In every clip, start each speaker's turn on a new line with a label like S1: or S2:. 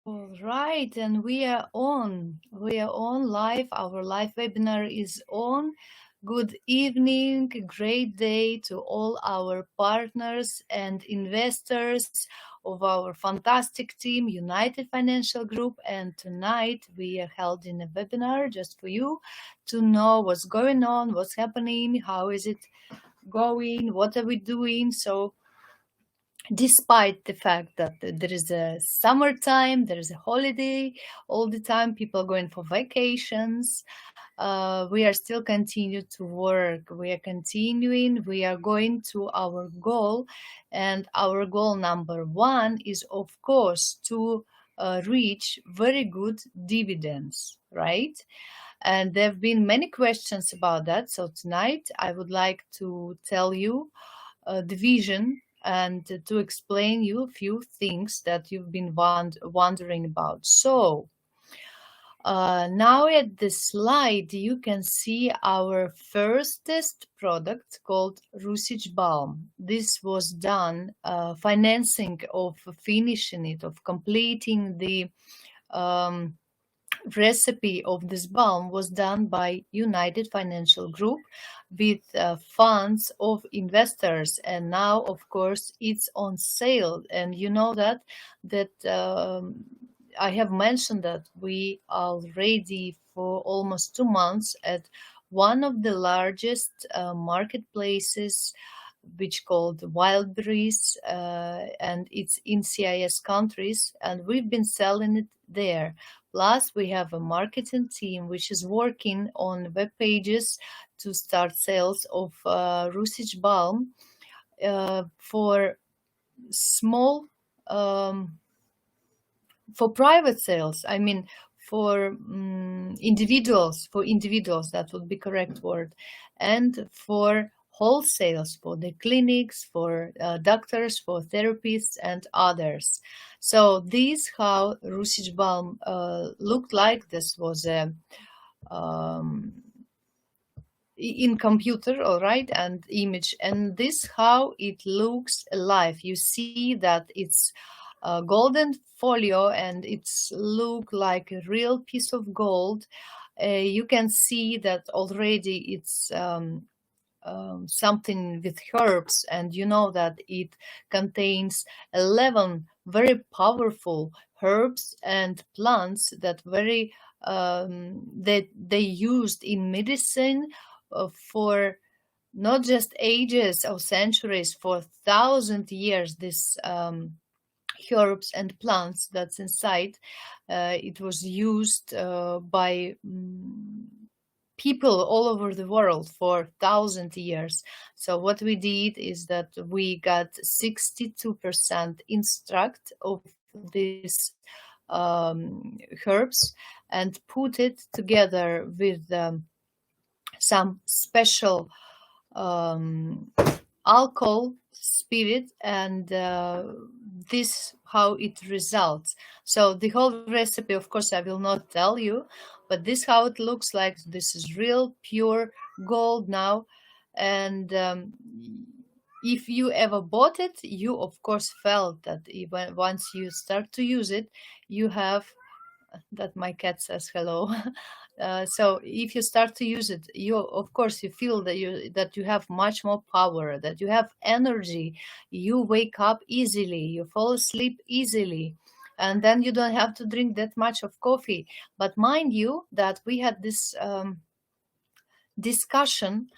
S1: All right, and we are on. We are on live. Our live webinar is on. Good evening, great day to all our partners and investors of our fantastic team, United Financial Group. And tonight we are holding a webinar just for you to know what's going on, what's happening, how is it going, what are we doing. So despite the fact that there is a summertime, there is a holiday all the time, people are going for vacations, we are still continue to work. We are continuing. We are going to our goal, and our goal number one is, of course, to reach very good dividends, right? And there have been many questions about that. So tonight I would like to tell you the vision and to explain you a few things that you've been wondering about. So now at the slide, you can see our first test product called Rusich Balm. This was done, financing of finishing it, of completing the recipe of this balm was done by United Financial Group with funds of investors, and now of course it's on sale. And you know that I have mentioned that we are already for almost 2 months at one of the largest marketplaces, which called Wildberries, and it's in CIS countries, and we've been selling it there. Plus, we have a marketing team which is working on web pages to start sales of Rusich Balm for small, for private sales. I mean, for individuals, that would be correct word, and for wholesales, for the clinics, for doctors, for therapists, and others. So this how Rusich Balm looked like. This was a in computer, all right, and image, and this how it looks alive. You see that it's a golden folio and it's look like a real piece of gold. You can see that already it's something with herbs, and you know that it contains 11 very powerful herbs and plants that very that they used in medicine for not just ages or centuries, for 1,000 years. This herbs and plants that's inside, it was used by people all over the world for 1,000 years. So what we did is that we got 62% extract of these herbs and put it together with some special alcohol spirit, and this how it results. So the whole recipe, of course, I will not tell you, but this how it looks like. This is real pure gold now. And if you ever bought it, you of course felt that even once you start to use it, you have that my cat says hello. So if you start to use it, you of course you feel that you have much more power, that you have energy, you wake up easily, you fall asleep easily, and then you don't have to drink that much of coffee. But mind you that we had this discussion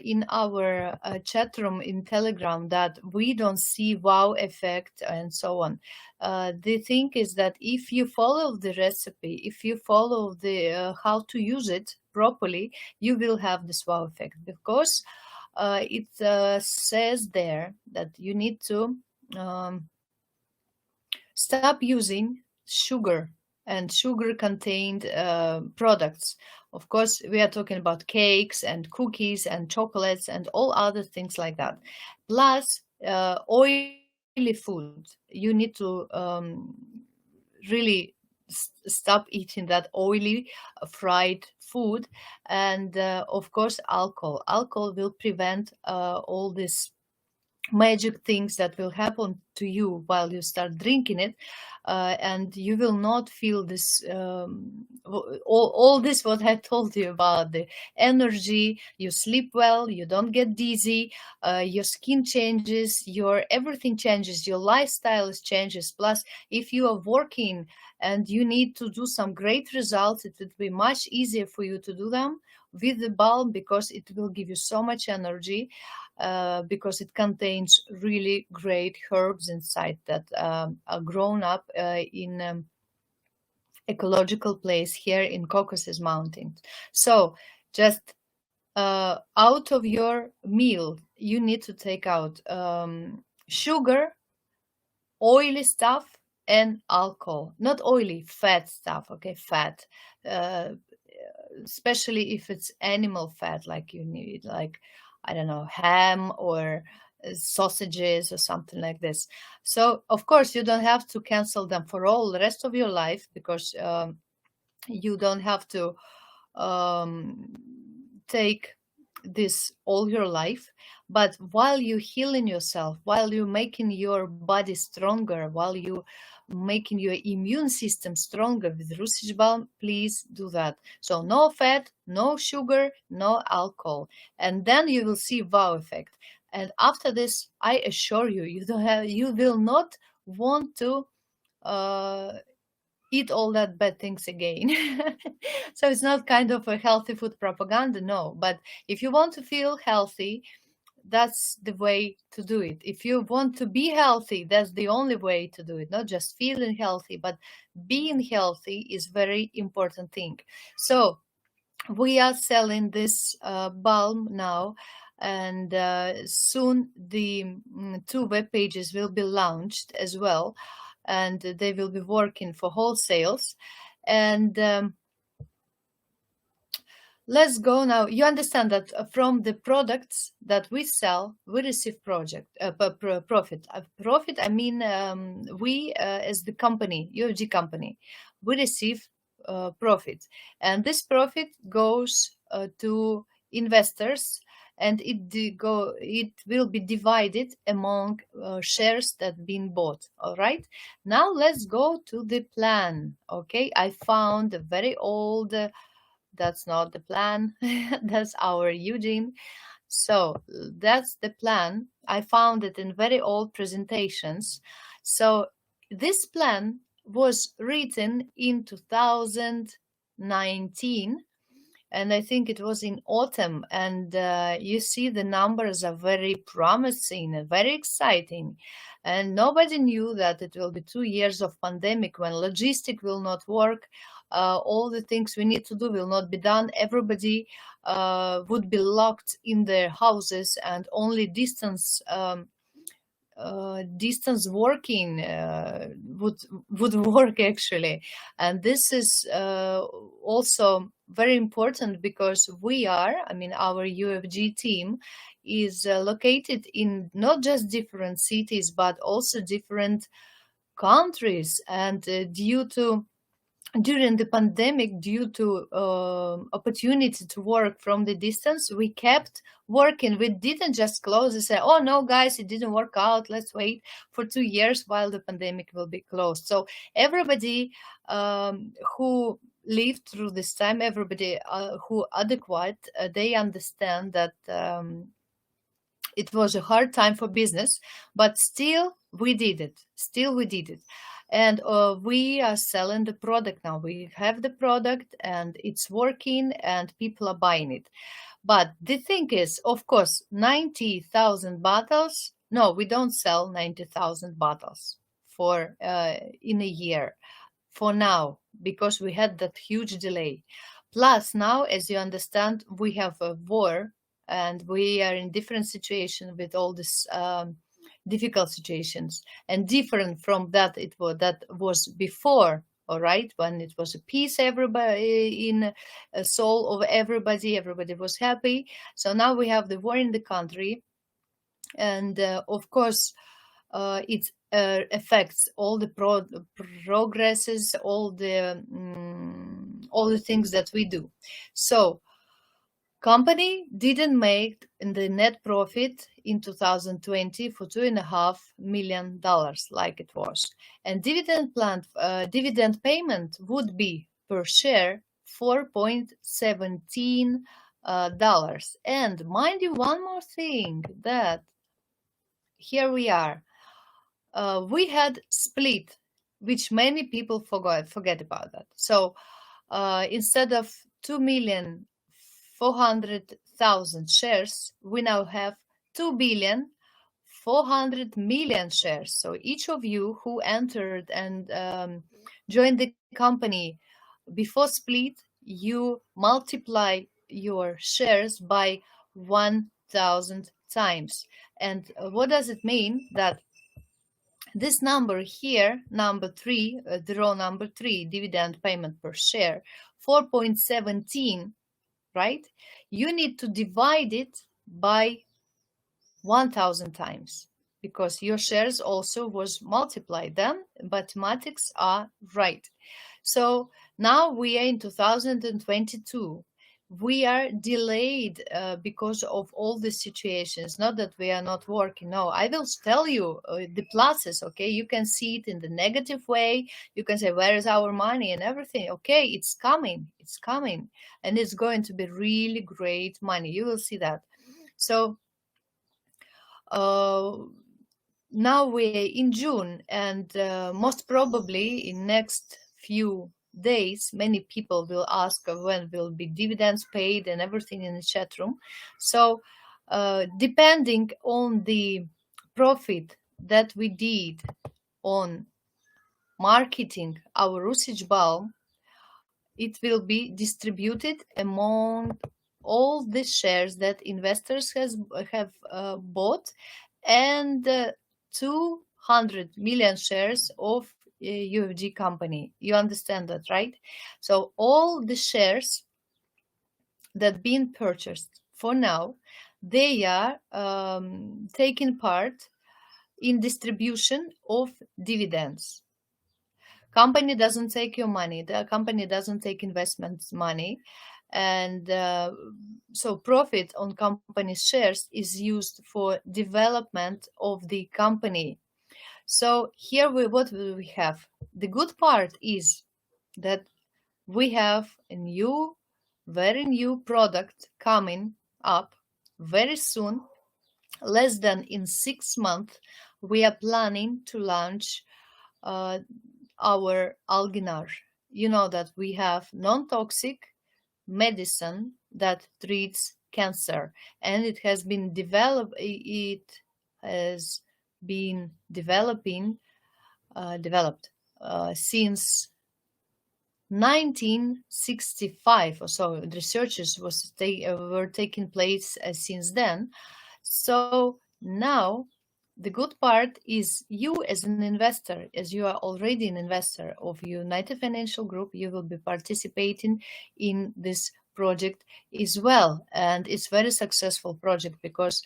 S1: in our chat room in Telegram that we don't see wow effect and so on. The thing is that if you follow the recipe, if you follow the how to use it properly, you will have this wow effect, because it says there that you need to stop using sugar and sugar contained products. Of course, we are talking about cakes and cookies and chocolates and all other things like that. Plus, oily food. You need to really stop eating that oily fried food. And of course, alcohol. Alcohol will prevent all this magic things that will happen to you while you start drinking it, and you will not feel this all this what I told you about the energy. You sleep well, you don't get dizzy, your skin changes, your everything changes, your lifestyle changes. Plus, if you are working and you need to do some great results, it would be much easier for you to do them with the balm, because it will give you so much energy, because it contains really great herbs inside that are grown up in ecological place here in Caucasus Mountains. So just out of your meal, you need to take out sugar, oily stuff, and alcohol. Not oily, fat stuff, okay? Fat. Uh, Especially if it's animal fat, like you need, like, I don't know, ham or sausages or something like this. So, of course, you don't have to cancel them for all the rest of your life, because you don't have to take this all your life. But while you healing yourself, while you making your body stronger, while you making your immune system stronger with Russisch balm, please do that. So no fat, no sugar, no alcohol, and then you will see wow effect. And after this, I assure you, you will not want to eat all that bad things again. So it's not kind of a healthy food propaganda, no. But if you want to feel healthy, that's the way to do it. If you want to be healthy, that's the only way to do it. Not just feeling healthy, but being healthy is very important thing. So we are selling this balm now, and soon the 2 web pages will be launched as well, and they will be working for wholesales. And let's go now. You understand that from the products that we sell, we receive profit. Profit, I mean, we as the company, UFG company, we receive profit. And this profit goes to investors, and it will be divided among shares that been bought. All right. Now let's go to the plan. Okay, I found a very old. That's not the plan. That's our Eugene. So that's the plan. I found it in very old presentations. So this plan was written in 2019, and I think it was in autumn. And you see the numbers are very promising and very exciting. And nobody knew that it will be 2 years of pandemic when logistic will not work. All the things we need to do will not be done. Everybody would be locked in their houses, and only distance working would work actually. And this is also very important, because our UFG team is located in not just different cities but also different countries. And during the pandemic, due to opportunity to work from the distance, we kept working. We didn't just close and say, oh no guys, it didn't work out, let's wait for 2 years while the pandemic will be closed. So everybody who lived through this time, everybody who adequate, they understand that it was a hard time for business, but still we did it. And we are selling the product now. We have the product and it's working and people are buying it. But the thing is, of course, 90,000 bottles. No, we don't sell 90,000 bottles for in a year for now, because we had that huge delay. Plus now, as you understand, we have a war and we are in different situation with all this difficult situations, and different from that was before. All right, when it was a peace, everybody in a soul of everybody was happy. So now we have the war in the country, and of course it affects all the progresses, all the things that we do. So Company didn't make the net profit in 2020 for $2.5 million like it was, and dividend payment would be per share $4.17. And mind you, one more thing, that here we are. We had split, which many people forget about that. So instead of 2,400,000 shares, we now have 2,400,000,000 shares. So each of you who entered and joined the company before split, you multiply your shares by 1,000 times. And what does it mean? That this number here, number 3, the row number 3, dividend payment per share, 4.17, right? You need to divide it by 1,000 times, because your shares also was multiplied. Then mathematics are right. So now we are in 2022. We are delayed because of all the situations. Not that we are not working. No, I will tell you the pluses. Okay, you can see it in the negative way. You can say, where is our money and everything? Okay, it's coming. It's coming, and it's going to be really great money. You will see that. So now we're in June, and most probably in next few days, many people will ask when will be dividends paid and everything in the chat room. So depending on the profit that we did on marketing our usage balm, it will be distributed among all the shares that investors have bought, and 200 million shares of UFG company. You understand that, right? So all the shares that been purchased for now, they are taking part in distribution of dividends. Company doesn't take your money. The company doesn't take investment money. And so profit on company's shares is used for development of the company. So here what will we have? The good part is that we have a very new product coming up very soon. Less than in 6 months, we are planning to launch our alginar. You know that we have non-toxic medicine that treats cancer, and it has been developed. It has been developed since 1965 or so. Researches were taking place since then. So now the good part is, you as an investor, as you are already an investor of United Financial Group, you will be participating in this project as well. And it's very successful project, because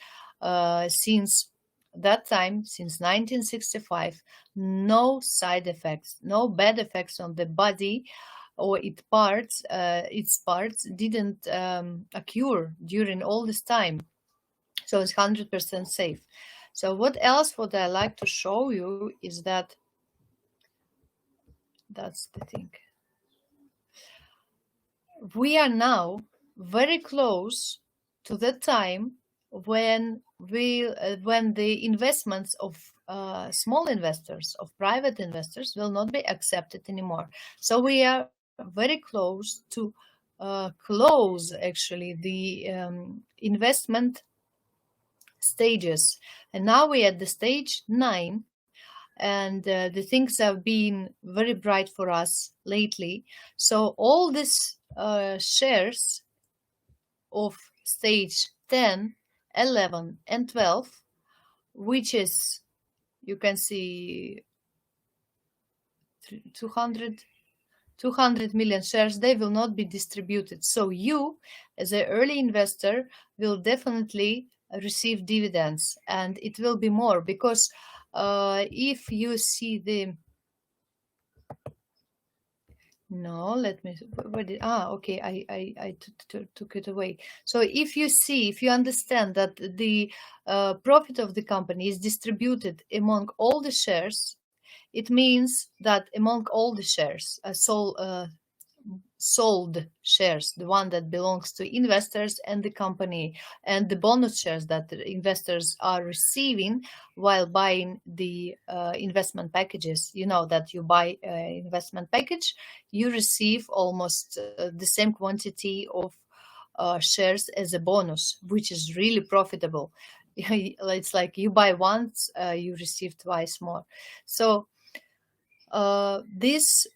S1: since that time, since 1965, no side effects, no bad effects on the body or its parts didn't occur during all this time. So it's 100% safe. So what else would I like to show you is that, that's the thing. We are now very close to the time when the investments of small investors, of private investors, will not be accepted anymore. So we are very close to close actually the investment stages, and now we're at the stage 9, and the things have been very bright for us lately. So all these shares of stage 10, 11, and 12, which is, you can see 200 million shares, they will not be distributed. So you, as an early investor, will definitely receive dividends, and it will be more, because if you see the No, let me. Where did? Okay. I took it away. So if you see, if you understand that the profit of the company is distributed among all the shares, it means that among all the shares, sold shares, the one that belongs to investors and the company, and the bonus shares that the investors are receiving while buying the investment packages. You know that you buy an investment package, you receive almost the same quantity of shares as a bonus, which is really profitable. It's like you buy once, you receive twice more. So this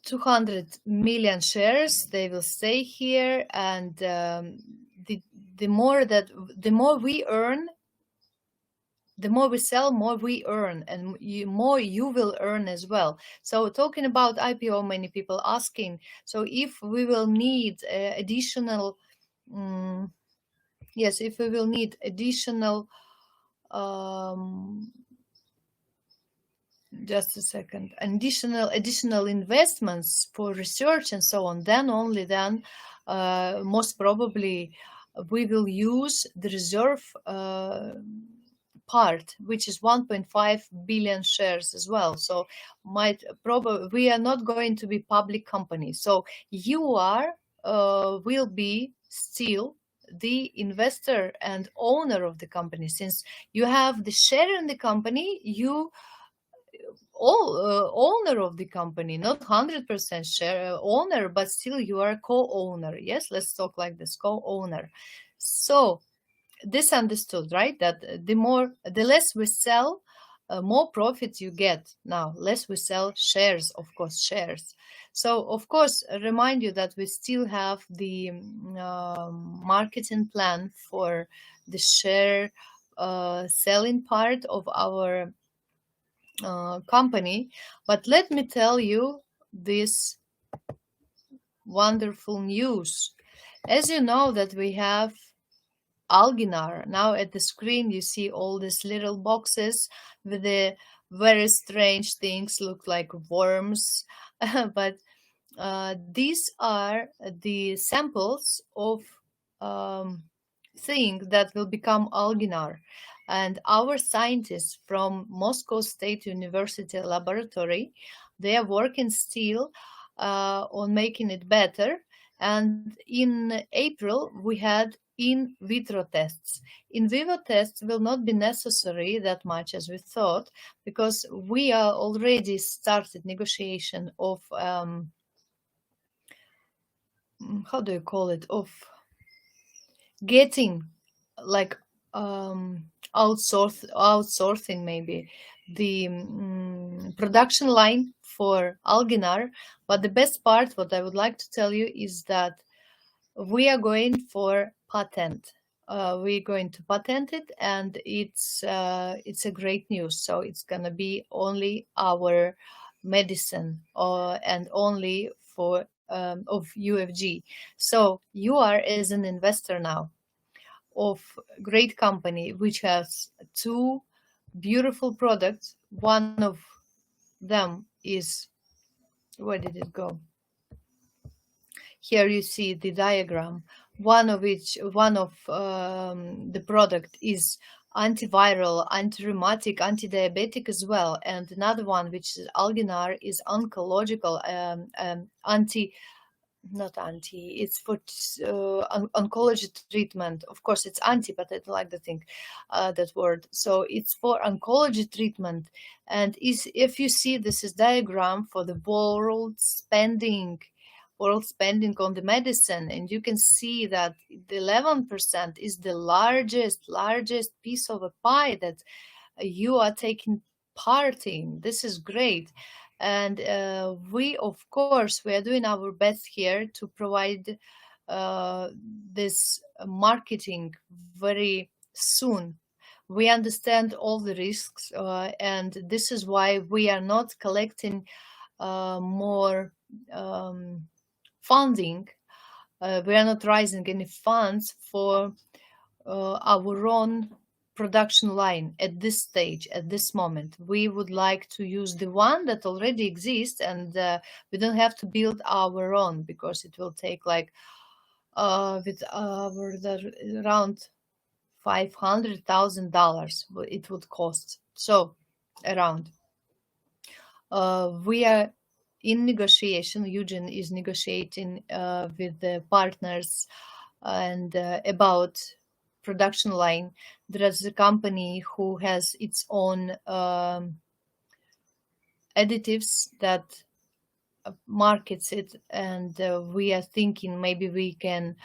S1: 200 million shares, they will stay here, and the more we earn, the more we sell, more we earn, and more you will earn as well. So talking about IPO, many people asking, so if we will need additional, yes, if we will need additional, just a second, additional investments for research and so on, then only then most probably we will use the reserve part, which is 1.5 billion shares as well. So we are not going to be public company. So you are will be still the investor and owner of the company. Since you have the share in the company, you owner of the company, not 100% share owner, but still you are co-owner. Yes, let's talk like this, co-owner. So this understood, right? That the less we sell, more profit you get. Now, less we sell shares, of course, shares. So, of course, remind you that we still have the marketing plan for the share selling part of our company. But let me tell you this wonderful news. As you know that we have Alginar. Now at the screen you see all these little boxes with the very strange things, look like worms, but these are the samples of thing that will become Alginar. And our scientists from Moscow State University laboratory, they are working still on making it better. And in April, we had in vitro tests. In vivo tests will not be necessary that much as we thought, because we are already started negotiation of how do you call it, of getting like outsourcing maybe the production line for Alginar. But the best part, what I would like to tell you, is that we are going for patent. We're going to patent it, and it's a great news. So it's gonna be only our medicine, and only for of UFG. So you are as an investor now of great company which has two beautiful products. One of them is, where did it go? Here you see the diagram. One of the product is antiviral, anti-rheumatic, anti-diabetic as well, and another one, which is Alginar, is oncological, it's for oncology treatment. Of course, it's anti, but I don't like the thing, that word. So it's for oncology treatment. And if you see, this is diagram for the world spending on the medicine, and you can see that the 11% is the largest piece of a pie that you are taking part in. This is great. And we, of course, we are doing our best here to provide this marketing very soon. We understand all the risks, and this is why we are not collecting more funding. We are not raising any funds for our own production line at this stage, at this moment. We would like to use the one that already exists, and we don't have to build our own, because it will take like around $500,000 it would cost. So around. We are in negotiation. Eugene is negotiating with the partners and about production line. There is a company who has its own additives that markets it, and we are thinking maybe we can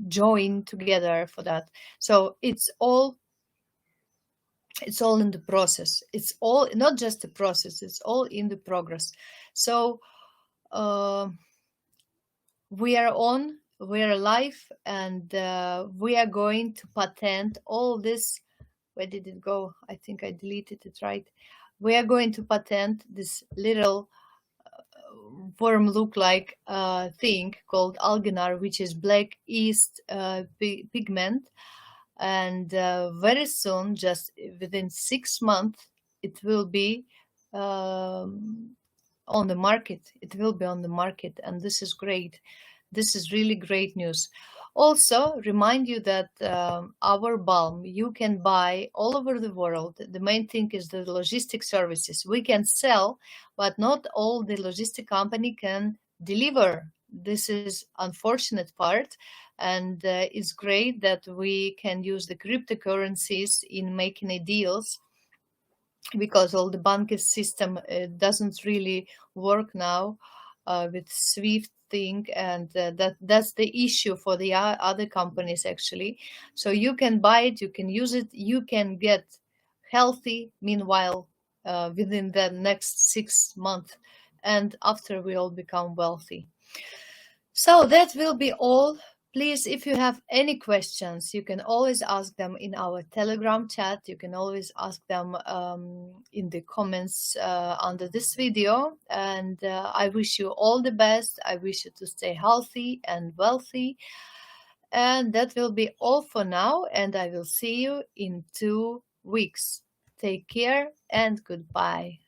S1: join together for that. So it's all in the process. It's all not just a process, it's all in the progress. So we are alive, and we are going to patent all this. Where did it go? I think I deleted it, right? We are going to patent this little worm look-like thing called alganar, which is black yeast pigment. And very soon, just within 6 months, it will be on the market. It will be on the market, and this is great. This is really great news. Also, remind you that our balm you can buy all over the world. The main thing is the logistic services. We can sell, but not all the logistic company can deliver. This is unfortunate part, and it's great that we can use the cryptocurrencies in making deals, because all the banking system doesn't really work now with Swift thing, and that's the issue for the other companies actually. So you can buy it, you can use it, you can get healthy meanwhile within the next 6 months, and after we all become wealthy. So that will be all. Please, if you have any questions, you can always ask them in our Telegram chat. You can always ask them in the comments under this video. And I wish you all the best. I wish you to stay healthy and wealthy. And that will be all for now. And I will see you in 2 weeks. Take care and goodbye.